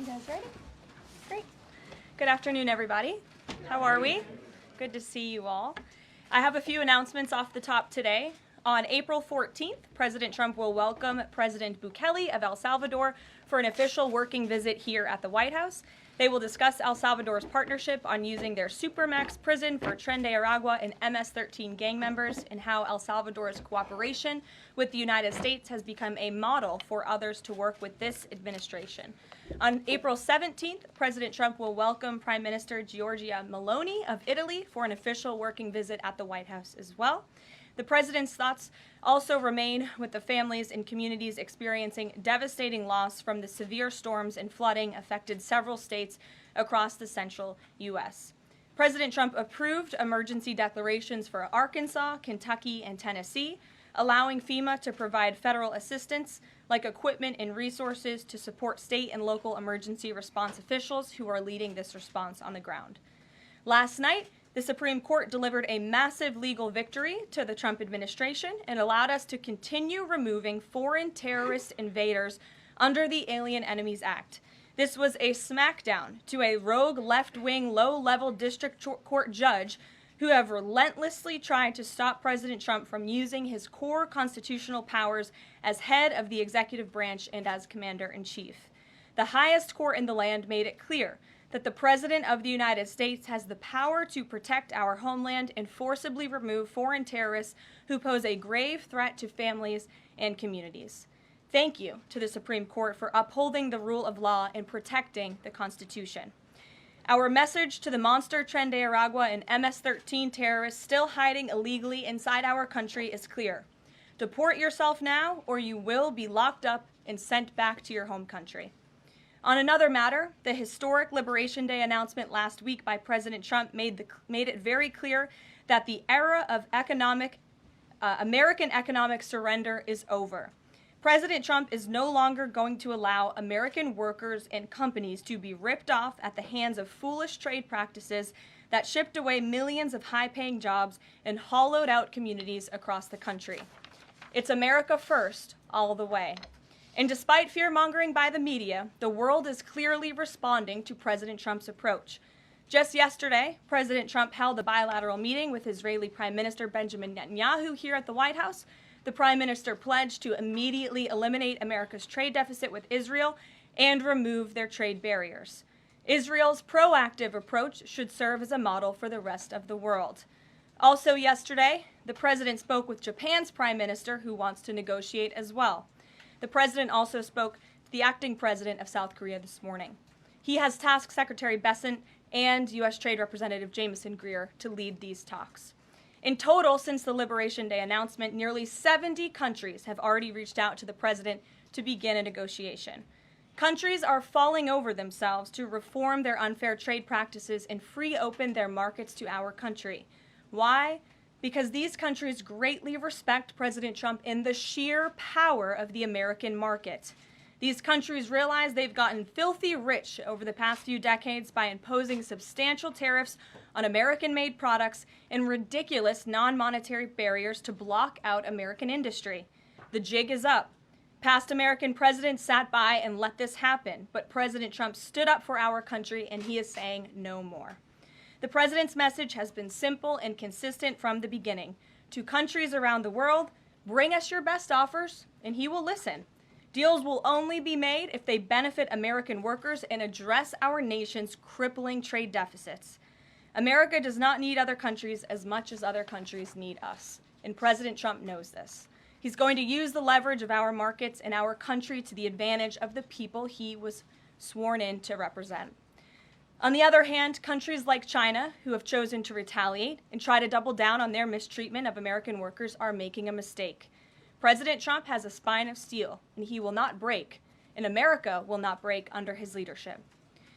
guys ready? Great. Good afternoon, everybody. How are we? Good to see you all. I have a few announcements off the top today. On April 14th, President Trump will welcome President Bukele of El Salvador for an official working visit here at the White House. They will discuss El Salvador's partnership on using their Supermax prison for Tren de Aragua and MS-13 gang members, and how El Salvador's cooperation with the United States has become a model for others to work with this administration. On April 17th, President Trump will welcome Prime Minister Giorgia Meloni of Italy for an official working visit at the White House as well. The president's thoughts also remain with the families and communities experiencing devastating loss from the severe storms and flooding affected several states across the central U.S. President Trump approved emergency declarations for Arkansas, Kentucky, and Tennessee, allowing FEMA to provide federal assistance like equipment and resources to support state and local emergency response officials who are leading this response on the ground. Last night, the Supreme Court delivered a massive legal victory to the Trump administration and allowed us to continue removing foreign terrorist invaders under the Alien Enemies Act. This was a smackdown to a rogue left-wing, low-level district court judge who have relentlessly tried to stop President Trump from using his core constitutional powers as head of the executive branch and as commander-in-chief. The highest court in the land made it clear that the President of the United States has the power to protect our homeland and forcibly remove foreign terrorists who pose a grave threat to families and communities. Thank you to the Supreme Court for upholding the rule of law and protecting the Constitution. Our message to the monster Tren de Aragua and MS-13 terrorists still hiding illegally inside our country is clear. Deport yourself now, or you will be locked up and sent back to your home country. On another matter, the historic Liberation Day announcement last week by President Trump made it very clear that the era of American economic surrender is over. President Trump is no longer going to allow American workers and companies to be ripped off at the hands of foolish trade practices that shipped away millions of high-paying jobs and hollowed out communities across the country. It's America first, all the way. And despite fear-mongering by the media, the world is clearly responding to President Trump's approach. Just yesterday, President Trump held a bilateral meeting with Israeli Prime Minister Benjamin Netanyahu here at the White House. The Prime Minister pledged to immediately eliminate America's trade deficit with Israel and remove their trade barriers. Israel's proactive approach should serve as a model for the rest of the world. Also yesterday, the President spoke with Japan's Prime Minister, who wants to negotiate as well. The President also spoke to the acting President of South Korea this morning. He has tasked Secretary Bessent and U.S. Trade Representative Jamieson Greer to lead these talks. In total, since the Liberation Day announcement, nearly 70 countries have already reached out to the President to begin a negotiation. Countries are falling over themselves to reform their unfair trade practices and free open their markets to our country. Why? Because these countries greatly respect President Trump in the sheer power of the American market. These countries realize they've gotten filthy rich over the past few decades by imposing substantial tariffs on American-made products and ridiculous non-monetary barriers to block out American industry. The jig is up. Past American presidents sat by and let this happen, but President Trump stood up for our country, and he is saying no more. The President's message has been simple and consistent from the beginning. To countries around the world, bring us your best offers, and he will listen. Deals will only be made if they benefit American workers and address our nation's crippling trade deficits. America does not need other countries as much as other countries need us, and President Trump knows this. He's going to use the leverage of our markets and our country to the advantage of the people he was sworn in to represent. On the other hand, countries like China, who have chosen to retaliate and try to double down on their mistreatment of American workers, are making a mistake. President Trump has a spine of steel, and he will not break, and America will not break under his leadership.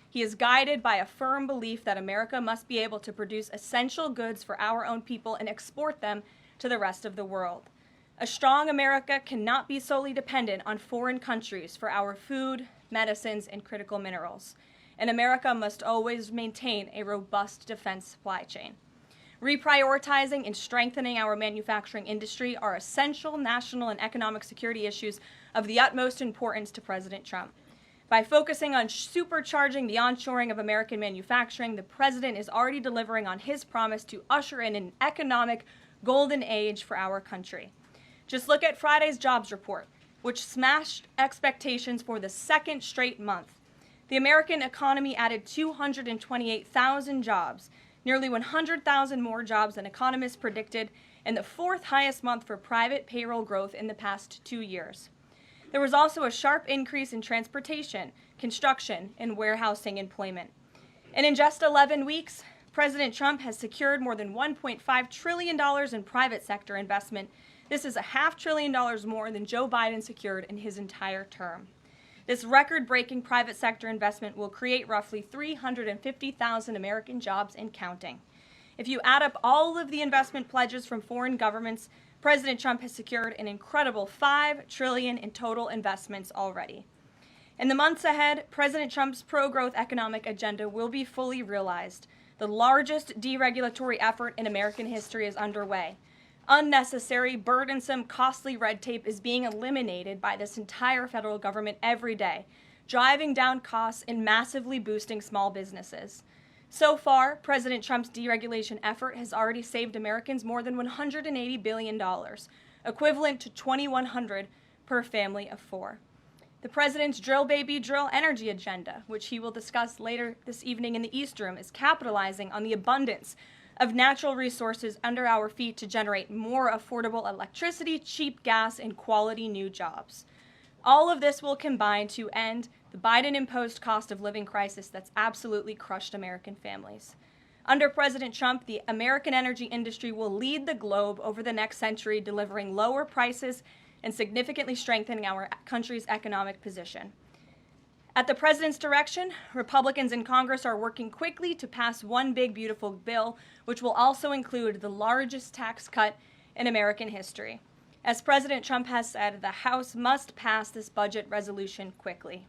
He is guided by a firm belief that America must be able to produce essential goods for our own people and export them to the rest of the world. A strong America cannot be solely dependent on foreign countries for our food, medicines, and critical minerals. And America must always maintain a robust defense supply chain. Reprioritizing and strengthening our manufacturing industry are essential national and economic security issues of the utmost importance to President Trump. By focusing on supercharging the onshoring of American manufacturing, the president is already delivering on his promise to usher in an economic golden age for our country. Just look at Friday's jobs report, which smashed expectations for the second straight month. The American economy added 228,000 jobs, nearly 100,000 more jobs than economists predicted, and the fourth highest month for private payroll growth in the past 2 years. There was also a sharp increase in transportation, construction, and warehousing employment. And in just 11 weeks, President Trump has secured more than $1.5 trillion in private sector investment. This is $500 billion more than Joe Biden secured in his entire term. This record-breaking private sector investment will create roughly 350,000 American jobs and counting. If you add up all of the investment pledges from foreign governments, President Trump has secured an incredible $5 trillion in total investments already. In the months ahead, President Trump's pro-growth economic agenda will be fully realized. The largest deregulatory effort in American history is underway. Unnecessary, burdensome, costly red tape is being eliminated by this entire federal government every day, driving down costs and massively boosting small businesses. So far, President Trump's deregulation effort has already saved Americans more than $180 billion, equivalent to $2,100 per family of 4. The president's drill baby drill energy agenda, which he will discuss later this evening in the East Room, is capitalizing on the abundance of natural resources under our feet to generate more affordable electricity, cheap gas, and quality new jobs. All of this will combine to end the Biden-imposed cost of living crisis that's absolutely crushed American families. Under President Trump, the American energy industry will lead the globe over the next century, delivering lower prices and significantly strengthening our country's economic position. At the president's direction, Republicans in Congress are working quickly to pass one big, beautiful bill, which will also include the largest tax cut in American history. As President Trump has said, the House must pass this budget resolution quickly.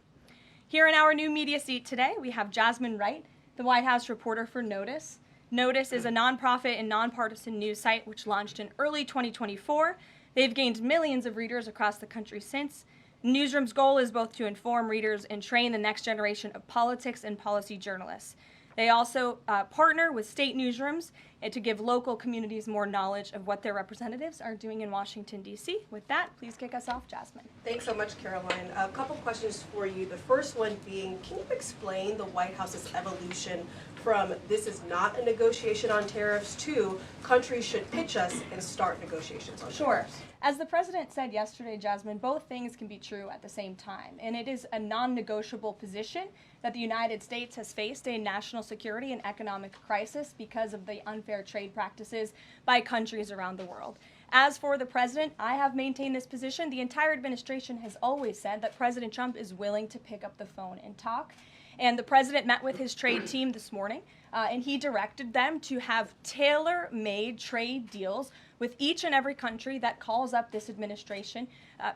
Here in our new media seat today, we have Jasmine Wright, the White House reporter for Notice. Notice is a nonprofit and nonpartisan news site which launched in early 2024. They've gained millions of readers across the country since. The newsroom's goal is both to inform readers and train the next generation of politics and policy journalists. They also partner with state newsrooms to give local communities more knowledge of what their representatives are doing in Washington, D.C. With that, please kick us off, Jasmine. Thanks so much, Karoline. A couple questions for you. The first one being, can you explain the White House's evolution from this is not a negotiation on tariffs to countries should pitch us and start negotiations on tariffs? As the president said yesterday, Jasmine, both things can be true at the same time. And it is a non-negotiable position that the United States has faced a national security and economic crisis because of the unfair trade practices by countries around the world. As for the president, I have maintained this position. The entire administration has always said that President Trump is willing to pick up the phone and talk. And the president met with his trade team this morning, and he directed them to have tailor-made trade deals with each and every country that calls up this administration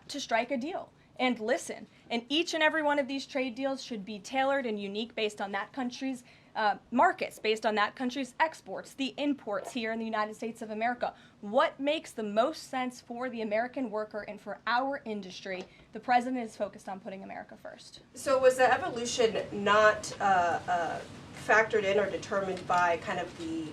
to strike a deal and listen. And each and every one of these trade deals should be tailored and unique based on that country's markets, based on that country's exports, the imports here in the United States of America. What makes the most sense for the American worker and for our industry? The president is focused on putting America first. So was the evolution not factored in or determined by kind of the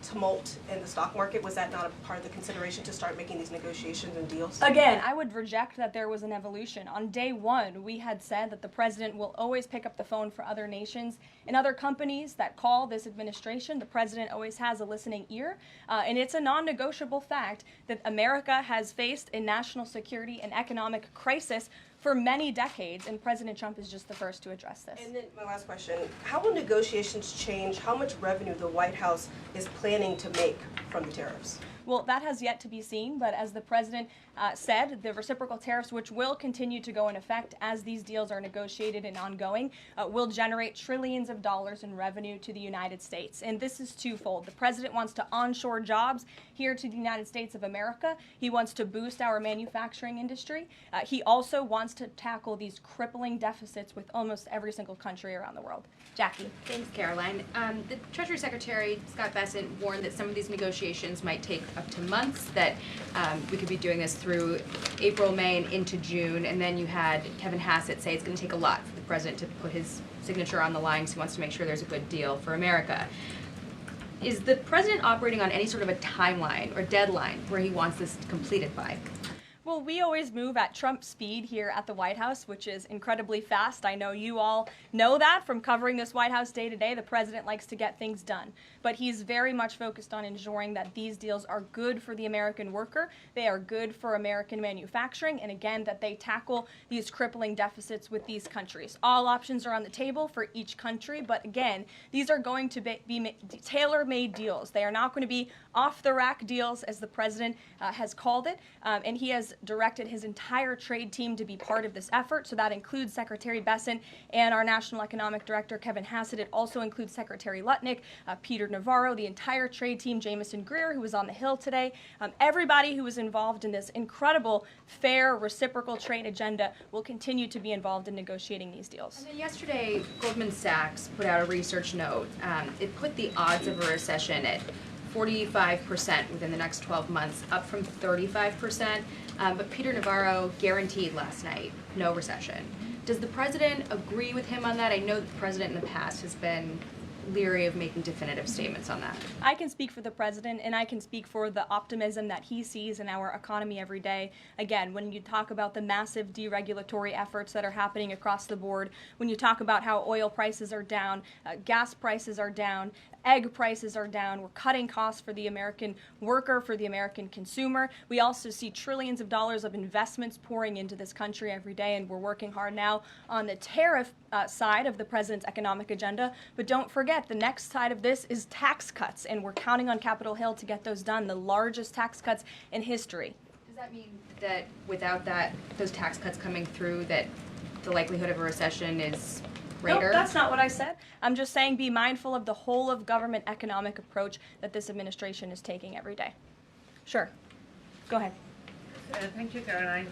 tumult in the stock market? Was that not a part of the consideration to start making these negotiations and deals? Again, I would reject that there was an evolution. On day one, we had said that the president will always pick up the phone for other nations and other companies that call this administration. The president always has a listening ear, and it's a non-negotiable fact that America has faced a national security and economic crisis for many decades, and President Trump is just the first to address this. And then my last question, how will negotiations change how much revenue the White House is planning to make from the tariffs? Well, that has yet to be seen, but as the president said, the reciprocal tariffs, which will continue to go in effect as these deals are negotiated and ongoing, will generate trillions of dollars in revenue to the United States. And this is twofold. The president wants to onshore jobs here to the United States of America. He wants to boost our manufacturing industry. He also wants to tackle these crippling deficits with almost every single country around the world. Jackie. Thanks, Caroline. The Treasury Secretary, Scott Bessent, warned that some of these negotiations might take up to months, that we could be doing this through April, May, and into June. And then you had Kevin Hassett say it's going to take a lot for the president to put his signature on the line because he wants to make sure there's a good deal for America. Is the president operating on any sort of a timeline or deadline where he wants this completed by? Well, we always move at Trump speed here at the White House, which is incredibly fast. I know you all know that from covering this White House day to day. The president likes to get things done. But he's very much focused on ensuring that these deals are good for the American worker, they are good for American manufacturing, and again, that they tackle these crippling deficits with these countries. All options are on the table for each country, but again, these are going to be tailor-made deals. They are not going to be off-the-rack deals, as the president has called it, and he has directed his entire trade team to be part of this effort. So that includes Secretary Bessent and our National Economic Director, Kevin Hassett. It also includes Secretary Lutnick, Peter Navarro, the entire trade team, Jamison Greer, who was on the Hill today. Everybody who was involved in this incredible, fair, reciprocal trade agenda will continue to be involved in negotiating these deals. And then yesterday, Goldman Sachs put out a research note. It put the odds of a recession at 45% within the next 12 months, up from 35%. But Peter Navarro guaranteed last night no recession. Does the president agree with him on that? I know that the president in the past has been leery of making definitive statements on that. I can speak for the president, and I can speak for the optimism that he sees in our economy every day. Again, when you talk about the massive deregulatory efforts that are happening across the board, when you talk about how oil prices are down, gas prices are down, egg prices are down, we're cutting costs for the American worker, for the American consumer. We also see trillions of dollars of investments pouring into this country every day, and we're working hard now on the tariff side of the president's economic agenda. But don't forget, the next side of this is tax cuts, and we're counting on Capitol Hill to get those done, the largest tax cuts in history. Does that mean that without those tax cuts coming through, that the likelihood of a recession is greater? No, that's not what I said. I'm just saying be mindful of the whole of government economic approach that this administration is taking every day. Sure. Go ahead. Thank you, Caroline.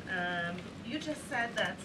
You just said that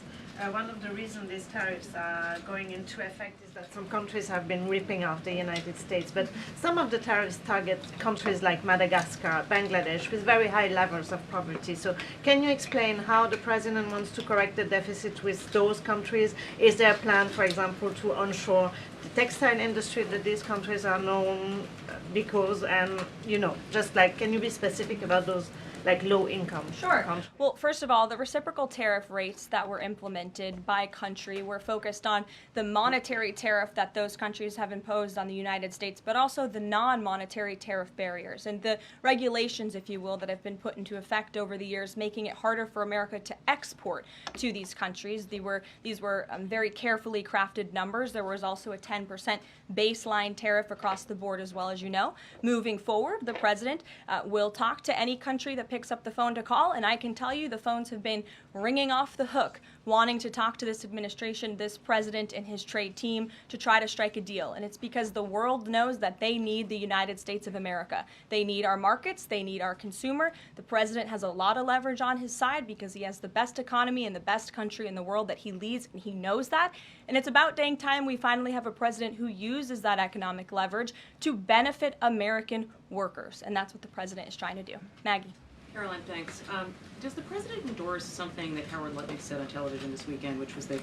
one of the reasons these tariffs are going into effect is that some countries have been ripping off the United States, but some of the tariffs target countries like Madagascar, Bangladesh, with very high levels of poverty. So can you explain how the president wants to correct the deficit with those countries? Is there a plan, for example, to onshore the textile industry that these countries are known because, and, you know, just like, can you be specific about those like low income? Sure. Well, first of all, the reciprocal tariff rates that were implemented by country were focused on the monetary tariff that those countries have imposed on the United States, but also the non-monetary tariff barriers and the regulations, if you will, that have been put into effect over the years, making it harder for America to export to these countries. These were very carefully crafted numbers. There was also a 10% baseline tariff across the board, as well, as you know. Moving forward, the president will talk to any country that picks up the phone to call, and I can tell you the phones have been ringing off the hook, wanting to talk to this administration, this president, and his trade team to try to strike a deal. And it's because the world knows that they need the United States of America. They need our markets. They need our consumer. The president has a lot of leverage on his side because he has the best economy and the best country in the world that he leads, and he knows that. And it's about dang time we finally have a president who uses that economic leverage to benefit American workers. And that's what the president is trying to do. Maggie. Caroline, thanks. Does the president endorse something that Howard Lutnick said on television this weekend, which was that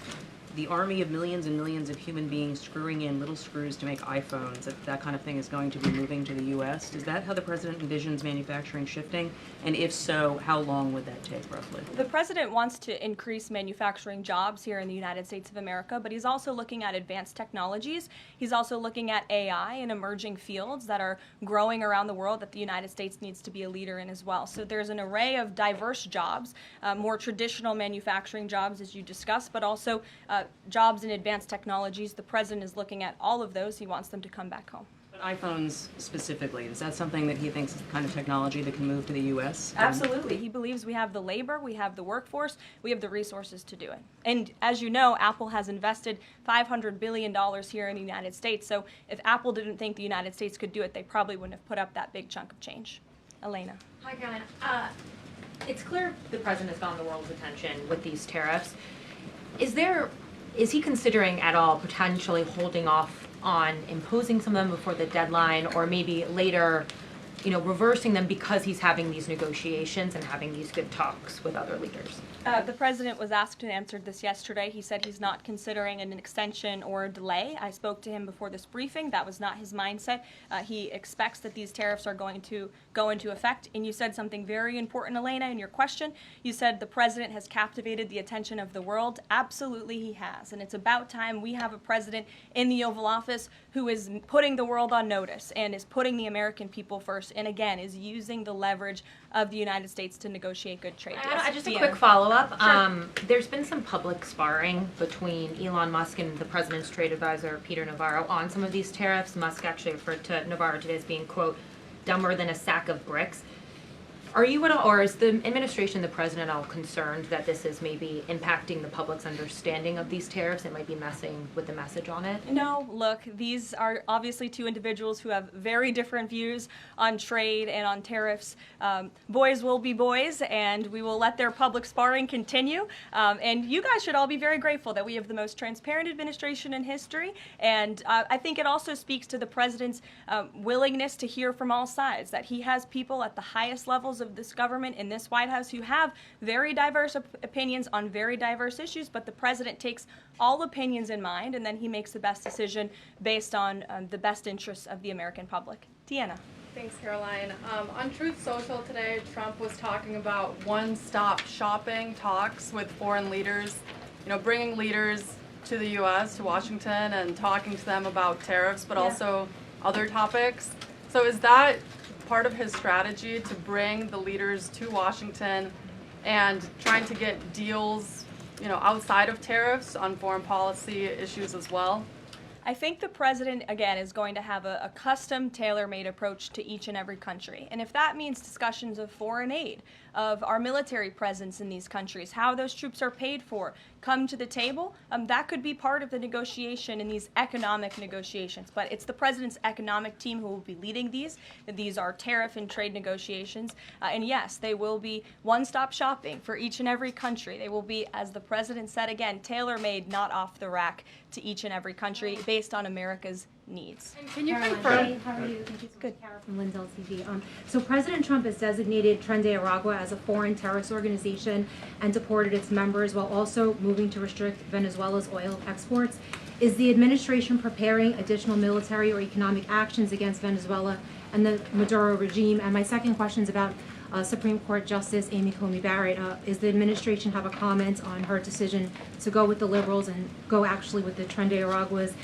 the army of millions and millions of human beings screwing in little screws to make iPhones, that kind of thing is going to be moving to the U.S.? Is that how the president envisions manufacturing shifting? And if so, how long would that take, roughly? The president wants to increase manufacturing jobs here in the United States of America, but he's also looking at advanced technologies. He's also looking at AI and emerging fields that are growing around the world that the United States needs to be a leader in as well. So there's an array of diverse jobs, more traditional manufacturing jobs, as you discussed, but also jobs in advanced technologies. The president is looking at all of those. He wants them to come back home. But iPhones specifically, is that something that he thinks is the kind of technology that can move to the U.S.? Absolutely. He believes we have the labor, we have the workforce, we have the resources to do it. And as you know, Apple has invested $500 billion here in the United States. So if Apple didn't think the United States could do it, they probably wouldn't have put up that big chunk of change. Elena. Hi, Caroline. It's clear the president has gotten the world's attention with these tariffs. Is he considering at all potentially holding off on imposing some of them before the deadline, or maybe later, reversing them because he's having these negotiations and having these good talks with other leaders? The president was asked and answered this yesterday. He said he's not considering an extension or a delay. I spoke to him before this briefing. That was not his mindset. He expects that these tariffs are going to go into effect. And you said something very important, Elena, in your question. You said the president has captivated the attention of the world. Absolutely he has. And it's about time we have a president in the Oval Office who is putting the world on notice and is putting the American people first, and again, is using the leverage of the United States to negotiate good trade deals. Just a quick follow-up. Sure. There's been some public sparring between Elon Musk and the president's trade advisor, Peter Navarro, on some of these tariffs. Musk actually referred to Navarro today as being, quote, dumber than a sack of bricks. Are you at all, or is the administration, the president, all concerned that this is maybe impacting the public's understanding of these tariffs? It might be messing with the message on it? No, look, these are obviously two individuals who have very different views on trade and on tariffs. Boys will be boys, and we will let their public sparring continue. And you guys should all be very grateful that we have the most transparent administration in history. And I think it also speaks to the president's willingness to hear from all sides, that he has people at the highest levels of this government in this White House who have very diverse opinions on very diverse issues, but the president takes all opinions in mind, and then he makes the best decision based on the best interests of the American public. Deanna. Thanks, Caroline. On Truth Social today, Trump was talking about one-stop shopping talks with foreign leaders, bringing leaders to the U.S., to Washington, and talking to them about tariffs, but also other topics. So is that part of his strategy to bring the leaders to Washington and trying to get deals, outside of tariffs on foreign policy issues as well? I think the president, again, is going to have a custom, tailor-made approach to each and every country. And if that means discussions of foreign aid, of our military presence in these countries, how those troops are paid for, come to the table, that could be part of the negotiation in these economic negotiations. But it's the president's economic team who will be leading these. These are tariff and trade negotiations. And yes, they will be one-stop shopping for each and every country. They will be, as the president said again, tailor-made, not off the rack, to each and every country based on America's needs. And can you Caroline, confirm? hey, how are you? Thank you so Good. much, Carol from Lynn's LTV. So President Trump has designated Tren de Aragua as a foreign terrorist organization and deported its members while also moving to restrict Venezuela's oil exports. Is the administration preparing additional military or economic actions against Venezuela and the Maduro regime? And my second question is about Supreme Court Justice Amy Coney Barrett. Is the administration have a comment on her decision to go with the liberals and go actually with the Tren de Araguas?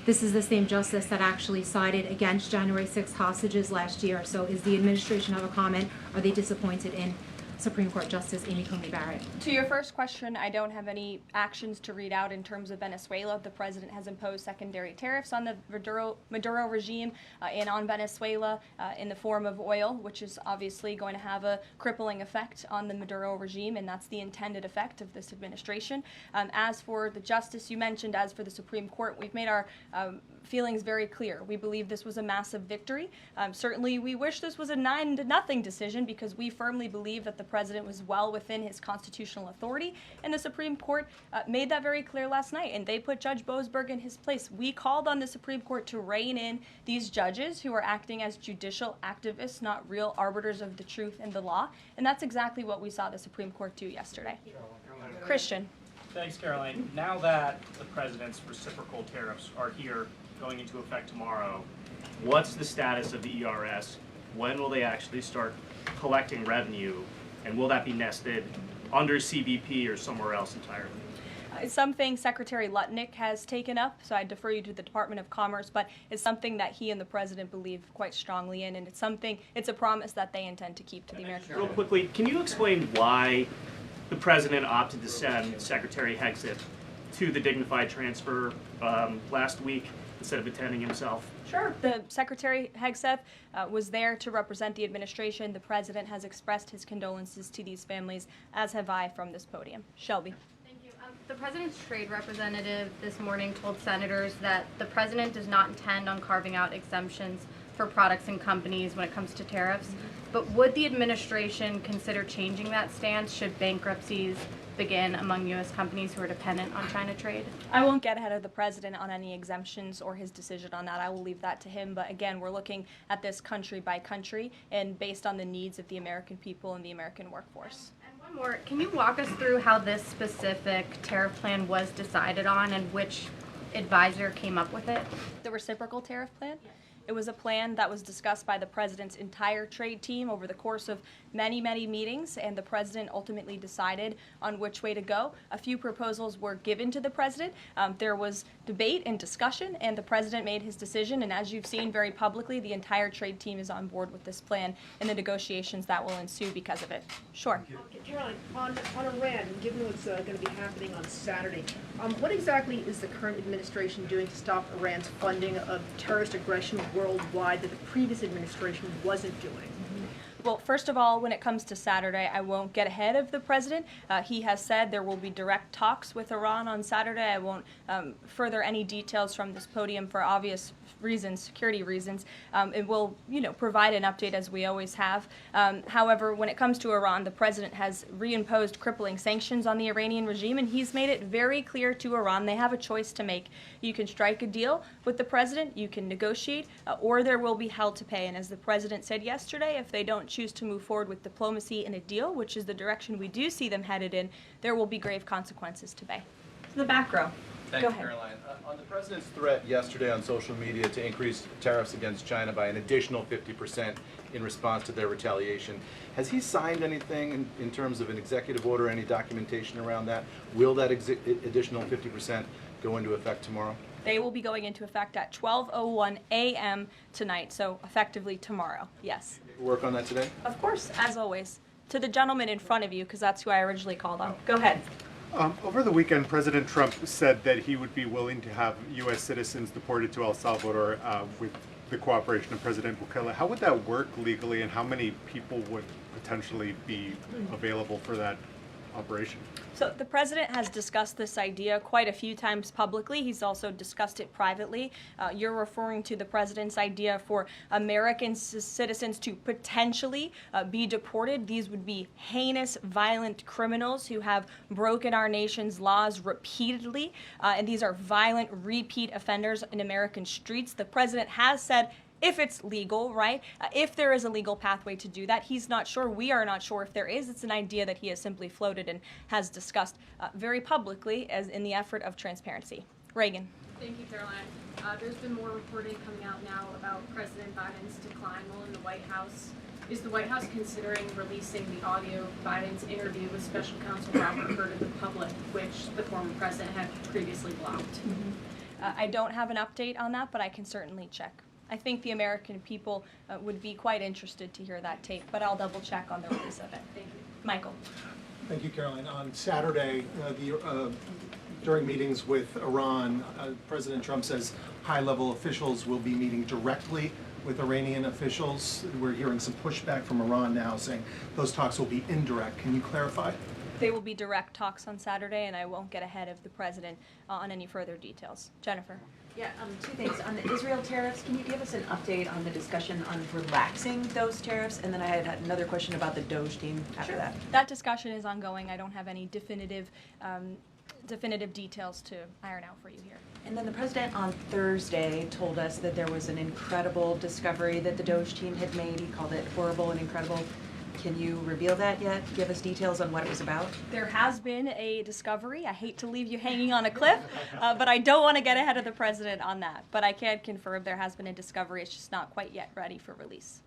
This is the same justice that actually sided against January 6th hostages last year. So is the administration have a comment? Are they disappointed in Supreme Court Justice Amy Coney Barrett? To your first question, I don't have any actions to read out in terms of Venezuela. The president has imposed secondary tariffs on the Maduro regime and on Venezuela in the form of oil, which is obviously going to have a crippling effect on the Maduro regime, and that's the intended effect of this administration. As for the justice you mentioned, as for the Supreme Court, we've made our feelings very clear. We believe this was a massive victory. Certainly, we wish this was a 9-0 decision because we firmly believe that the president was well within his constitutional authority, and the Supreme Court made that very clear last night, and they put Judge Boasberg in his place. We called on the Supreme Court to rein in these judges who are acting as judicial activists, not real arbiters of the truth and the law, and that's exactly what we saw the Supreme Court do yesterday. Christian. Thanks, Caroline. Now that the president's reciprocal tariffs are here, going into effect tomorrow, what's the status of the ERS? When will they actually start collecting revenue? And will that be nested under CBP or somewhere else entirely? It's something Secretary Lutnick has taken up, so I defer you to the Department of Commerce, but it's something that he and the president believe quite strongly in, and it's a promise that they intend to keep to the American people. Real quickly, can you explain why the president opted to send Secretary Hegseth to the dignified transfer last week instead of attending himself? Sure. The Secretary Hegseth was there to represent the administration. The president has expressed his condolences to these families, as have I from this podium. Shelby. Thank you. The president's trade representative this morning told senators that the president does not intend on carving out exemptions for products and companies when it comes to tariffs. but would the administration consider changing that stance should bankruptcies begin among U.S. companies who are dependent on China trade? I won't get ahead of the president on any exemptions or his decision on that. I will leave that to him. But again, we're looking at this country by country and based on the needs of the American people and the American workforce. And one more, can you walk us through how this specific tariff plan was decided on and which advisor came up with it? The reciprocal tariff plan? It was a plan that was discussed by the president's entire trade team over the course of many, many meetings, and the president ultimately decided on which way to go. A few proposals were given to the president. There was debate and discussion, and the president made his decision. And as you've seen very publicly, the entire trade team is on board with this plan and the negotiations that will ensue because of it. Sure. Caroline, on Iran, given what's going to be happening on Saturday, what exactly is the current administration doing to stop Iran's funding of terrorist aggression worldwide that the previous administration wasn't doing? Well, first of all, when it comes to Saturday, I won't get ahead of the president. He has said there will be direct talks with Iran on Saturday. I won't further any details from this podium for obvious reasons, security reasons. It will, provide an update as we always have. However, when it comes to Iran, the president has reimposed crippling sanctions on the Iranian regime, and he's made it very clear to Iran they have a choice to make. You can strike a deal with the president, you can negotiate, or there will be hell to pay. And as the president said yesterday, if they don't choose to move forward with diplomacy and a deal, which is the direction we do see them headed in, there will be grave consequences to pay. The back row. Thank Go you, ahead. Caroline. On the president's threat yesterday on social media to increase tariffs against China by an additional 50% in response to their retaliation, has he signed anything in terms of an executive order, any documentation around that? Will that additional 50% go into effect tomorrow? They will be going into effect at 12:01 a.m. tonight, so effectively tomorrow, yes. Work on that today? Of course, as always. To the gentleman in front of you, because that's who I originally called on. Go ahead. Over the weekend, President Trump said that he would be willing to have U.S. citizens deported to El Salvador with the cooperation of President Bukele. How would that work legally, and how many people would potentially be available for that operation? So the president has discussed this idea quite a few times publicly. He's also discussed it privately. You're referring to the president's idea for American citizens to potentially be deported. These would be heinous, violent criminals who have broken our nation's laws repeatedly, and these are violent, repeat offenders in American streets. The president has said, if it's legal, right? If there is a legal pathway to do that, he's not sure. We are not sure if there is. It's an idea that he has simply floated and has discussed very publicly as in the effort of transparency. Reagan. Thank you, Caroline. There's been more reporting coming out now about President Biden's decline while in the White House. Is the White House considering releasing the audio of Biden's interview with Special Counsel Robert Hur to the public, which the former president had previously blocked? I don't have an update on that, but I can certainly check. I think the American people would be quite interested to hear that tape, but I'll double check on the release of it. Thank you. Michael. Thank you, Caroline. On Saturday, during meetings with Iran, President Trump says high-level officials will be meeting directly with Iranian officials. We're hearing some pushback from Iran now saying those talks will be indirect. Can you clarify? They will be direct talks on Saturday, and I won't get ahead of the president on any further details. Jennifer. Yeah, two things. On the Israel tariffs, can you give us an update on the discussion on relaxing those tariffs? And then I had another question about the Doge team after that. That discussion is ongoing. I don't have any definitive details to iron out for you here. And then the president on Thursday told us that there was an incredible discovery that the Doge team had made. He called it horrible and incredible. Can you reveal that yet? Give us details on what it was about? There has been a discovery. I hate to leave you hanging on a cliff, but I don't want to get ahead of the president on that. But I can confirm there has been a discovery. It's just not quite yet ready for release.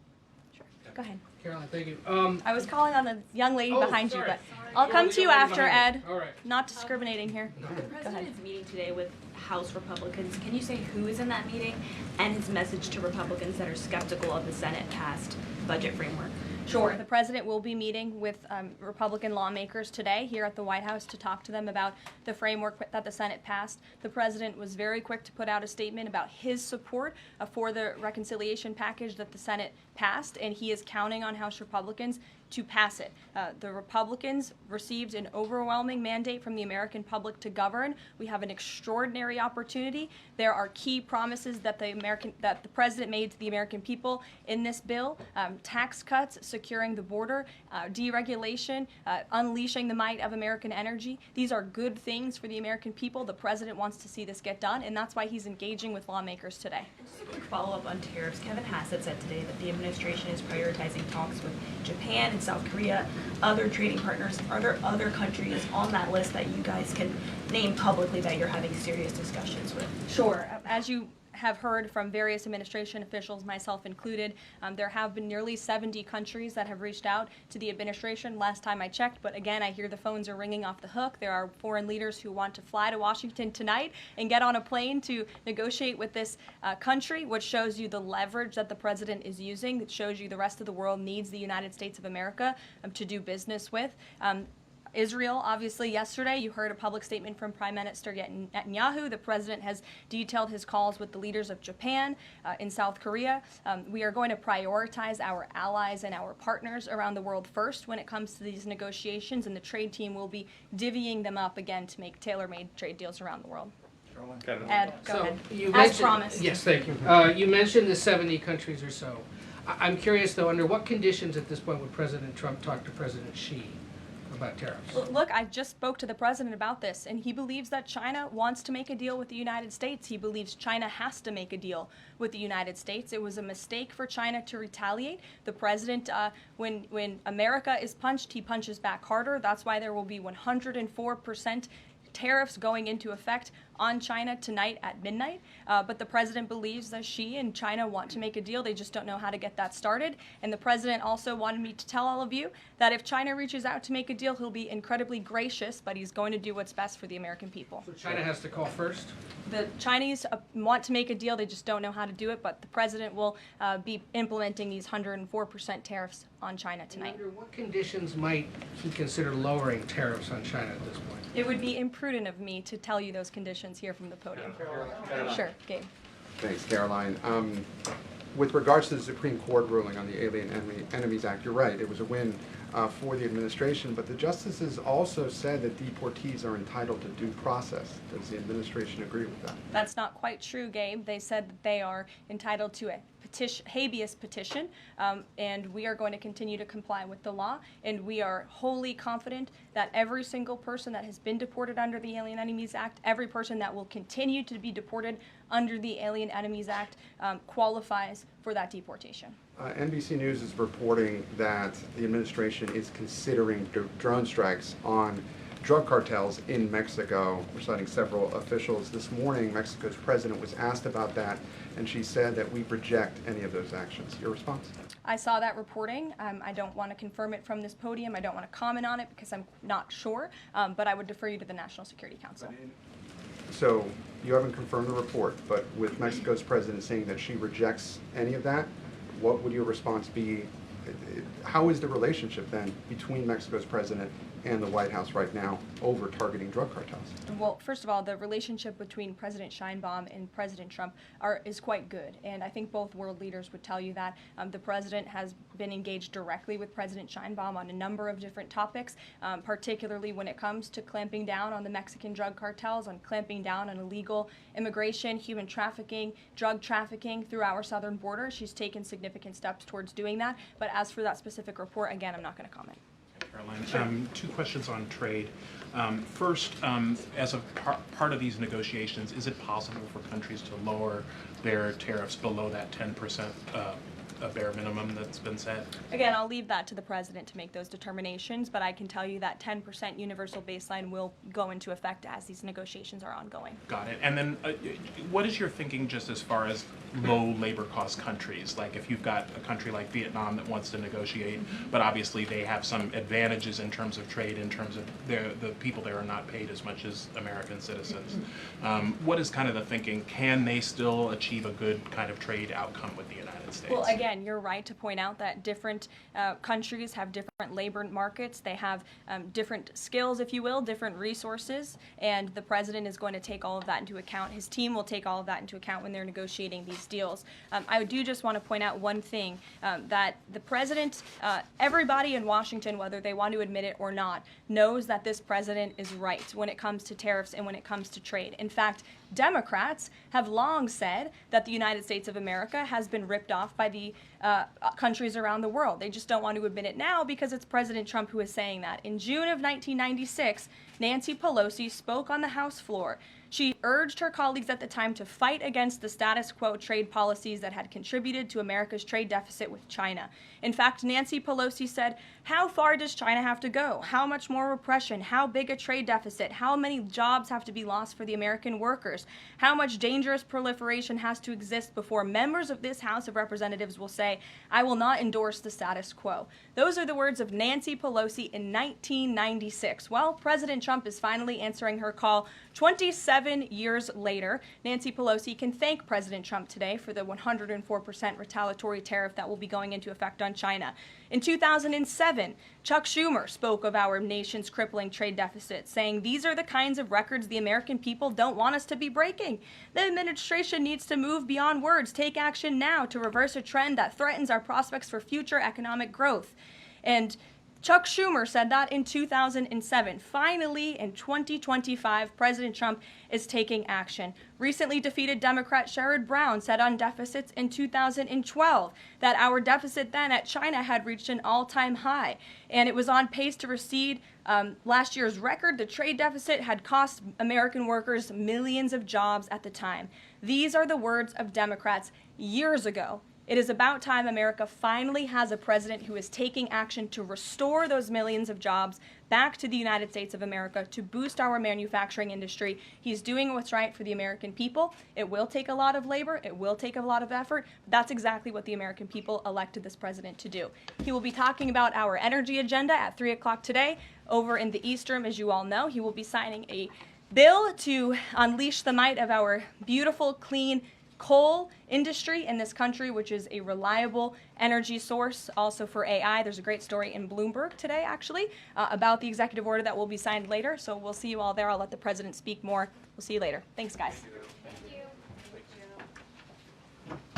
Sure. Go ahead. Caroline, thank you. I was calling on the young lady behind you, but I'll come to you after, Ed. All right. Not discriminating here. The president is meeting today with House Republicans. Can you say who is in that meeting and his message to Republicans that are skeptical of the Senate-passed budget framework? Sure. The president will be meeting with Republican lawmakers today here at the White House to talk to them about the framework that the Senate passed. The president was very quick to put out a statement about his support for the reconciliation package that the Senate passed, and he is counting on House Republicans to pass it. The Republicans received an overwhelming mandate from the American public to govern. We have an extraordinary opportunity. There are key promises that the president made to the American people in this bill: tax cuts, securing the border, deregulation, unleashing the might of American energy. These are good things for the American people. The president wants to see this get done, and that's why he's engaging with lawmakers today. Just a quick follow-up on tariffs. Kevin Hassett said today that the administration is prioritizing talks with Japan and South Korea, other trading partners. Are there other countries on that list that you guys can name publicly that you're having serious discussions with? Sure. As you have heard from various administration officials, myself included, there have been nearly 70 countries that have reached out to the administration last time I checked, but again, I hear the phones are ringing off the hook. There are foreign leaders who want to fly to Washington tonight and get on a plane to negotiate with this country, which shows you the leverage that the president is using. It shows you the rest of the world needs the United States of America to do business with. Israel, obviously, yesterday, you heard a public statement from Prime Minister Netanyahu. The president has detailed his calls with the leaders of Japan, in South Korea. We are going to prioritize our allies and our partners around the world first when it comes to these negotiations, and the trade team will be divvying them up again to make tailor-made trade deals around the world. Ed, go ahead. As promised. Yes, thank you. You mentioned the 70 countries or so. I'm curious, though, under what conditions at this point would President Trump talk to President Xi about tariffs? Look, I just spoke to the president about this, and he believes that China wants to make a deal with the United States. He believes China has to make a deal with the United States. It was a mistake for China to retaliate. The president, when America is punched, he punches back harder. That's why there will be 104% tariffs going into effect on China tonight at midnight. But the president believes that Xi and China want to make a deal. They just don't know how to get that started. And the president also wanted me to tell all of you that if China reaches out to make a deal, he'll be incredibly gracious, but he's going to do what's best for the American people. So China has to call first? The Chinese want to make a deal. They just don't know how to do it. But the president will be implementing these 104% tariffs on China tonight. And under what conditions might he consider lowering tariffs on China at this point? It would be imprudent of me to tell you those conditions here from the podium. Sure, Gabe. Thanks, Caroline. With regards to the Supreme Court ruling on the Alien Enemies Act, you're right, it was a win for the administration, but the justices also said that deportees are entitled to due process. Does the administration agree with that? That's not quite true, Gabe. They said that they are entitled to a habeas petition, and we are going to continue to comply with the law, and we are wholly confident that every single person that has been deported under the Alien Enemies Act, every person that will continue to be deported under the Alien Enemies Act qualifies for that deportation. NBC News is reporting that the administration is considering drone strikes on drug cartels in Mexico. We're citing several officials. This morning, Mexico's president was asked about that, and she said that we reject any of those actions. Your response? I saw that reporting. I don't want to confirm it from this podium. I don't want to comment on it because I'm not sure, but I would defer you to the National Security Council. So you haven't confirmed the report, but with Mexico's president saying that she rejects any of that, what would your response be? How is the relationship then between Mexico's president and the White House right now over targeting drug cartels? Well, first of all, the relationship between President Sheinbaum and President Trump is quite good, and I think both world leaders would tell you that. The president has been engaged directly with President Sheinbaum on a number of different topics, particularly when it comes to clamping down on the Mexican drug cartels, on clamping down on illegal immigration, human trafficking, drug trafficking through our southern border. She's taken significant steps towards doing that, but as for that specific report, again, I'm not going to comment. Caroline, two questions on trade. First, as a part of these negotiations, is it possible for countries to lower their tariffs below that 10% bare minimum that's been set? Again, I'll leave that to the president to make those determinations, but I can tell you that 10% universal baseline will go into effect as these negotiations are ongoing. Got it. And then what is your thinking just as far as low labor cost countries? Like if you've got a country like Vietnam that wants to negotiate, but obviously they have some advantages in terms of trade, in terms of the people there are not paid as much as American citizens. What is kind of the thinking? Can they still achieve a good kind of trade outcome with the United States? Well, again, you're right to point out that different countries have different labor markets. They have different skills, if you will, different resources, and the president is going to take all of that into account. His team will take all of that into account when they're negotiating these deals. I do just want to point out one thing, that the president, everybody in Washington, whether they want to admit it or not, knows that this president is right when it comes to tariffs and when it comes to trade. In fact, Democrats have long said that the United States of America has been ripped off by the countries around the world. They just don't want to admit it now because it's President Trump who is saying that. In June of 1996, Nancy Pelosi spoke on the House floor. She urged her colleagues at the time to fight against the status quo trade policies that had contributed to America's trade deficit with China. In fact, Nancy Pelosi said, "How far does China have to go? How much more repression? How big a trade deficit? How many jobs have to be lost for the American workers? How much dangerous proliferation has to exist before members of this House of Representatives will say, 'I will not endorse the status quo'?" Those are the words of Nancy Pelosi in 1996. Well, President Trump is finally answering her call 27 years later. Nancy Pelosi can thank President Trump today for the 104% retaliatory tariff that will be going into effect on China. In 2007, Chuck Schumer spoke of our nation's crippling trade deficit, saying, "These are the kinds of records the American people don't want us to be breaking. The administration needs to move beyond words, take action now to reverse a trend that threatens our prospects for future economic growth." And Chuck Schumer said that in 2007. Finally, in 2025, President Trump is taking action. Recently defeated Democrat Sherrod Brown said on deficits in 2012 that our deficit then at China had reached an all-time high, and it was on pace to recede last year's record. The trade deficit had cost American workers millions of jobs at the time. These are the words of Democrats years ago. It is about time America finally has a president who is taking action to restore those millions of jobs back to the United States of America, to boost our manufacturing industry. He's doing what's right for the American people. It will take a lot of labor. It will take a lot of effort. That's exactly what the American people elected this president to do. He will be talking about our energy agenda at 3 o'clock today over in the East Room, as you all know. He will be signing a bill to unleash the might of our beautiful, clean coal industry in this country, which is a reliable energy source also for AI. There's a great story in Bloomberg today, actually, about the executive order that will be signed later. So we'll see you all there. I'll let the president speak more. We'll see you later. Thanks, guys.